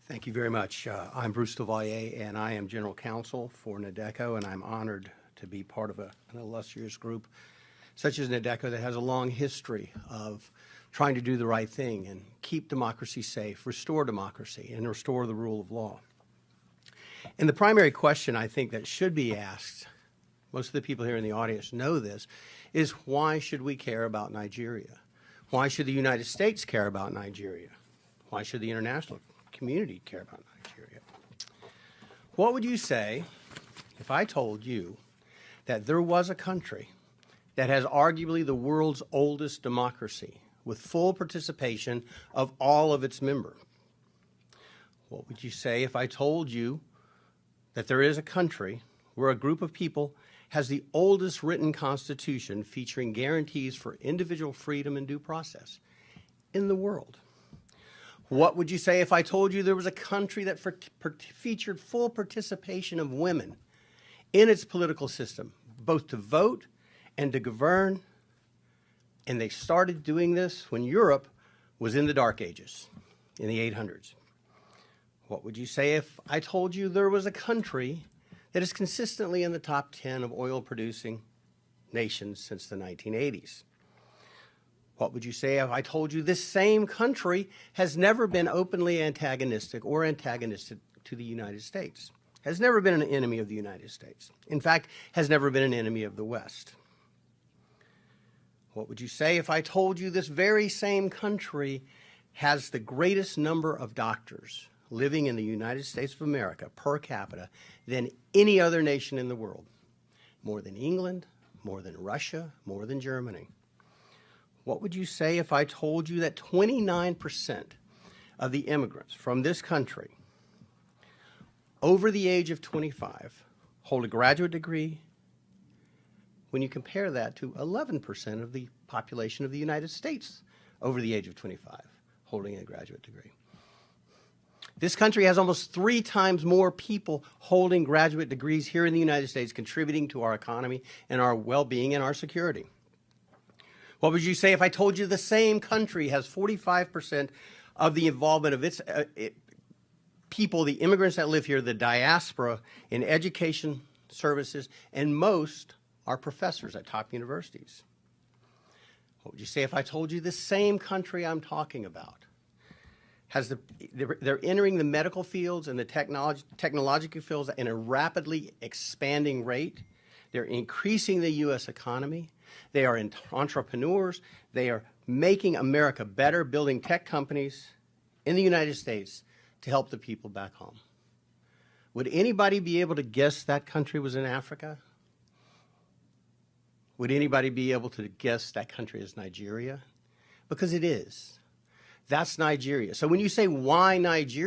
Thank you very much. I'm Bruce Duvalier, and I am General Counsel for NADECO, and I'm honored to be part of an illustrious group such as NADECO that has a long history of trying to do the right thing and keep democracy safe, restore democracy, and restore the rule of law. And the primary question I think that should be asked, most of the people here in the audience know this, is why should we care about Nigeria? Why should the United States care about Nigeria? Why should the international community care about Nigeria? What would you say if I told you that there was a country that has arguably the world's oldest democracy with full participation of all of its members? What would you say if I told you that there is a country where a group of people has the oldest written constitution featuring guarantees for individual freedom and due process in the world? What would you say if I told you there was a country that featured full participation of women in its political system, both to vote and to govern, and they started doing this when Europe was in the Dark Ages, in the 800s? What would you say if I told you there was a country that is consistently in the top 10 of oil-producing nations since the 1980s? What would you say if I told you this same country has never been openly antagonistic or antagonistic to the United States, has never been an enemy of the United States, in fact, has never been an enemy of the West? What would you say if I told you this very same country has the greatest number of doctors living in the United States of America per capita than any other nation in the world? More than England, more than Russia, more than Germany. What would you say if I told you that 29% of the immigrants from this country over the age of 25 hold a graduate degree, when you compare that to 11% of the population of the United States over the age of 25 holding a graduate degree? This country has almost 3 times more people holding graduate degrees here in the United States, contributing to our economy and our well-being and our security. What would you say if I told you the same country has 45% of the involvement of its people, the immigrants that live here, the diaspora, in education services, and most are professors at top universities? What would you say if I told you the same country I'm talking about has they're entering the medical fields and the technological fields in a rapidly expanding rate? They're increasing the U.S. economy. They are entrepreneurs. They are making America better, building tech companies in the United States to help the people back home. Would anybody be able to guess that country was in Africa? Would anybody be able to guess that country is Nigeria? Because it is. That's Nigeria. So when you say, why Nigeria?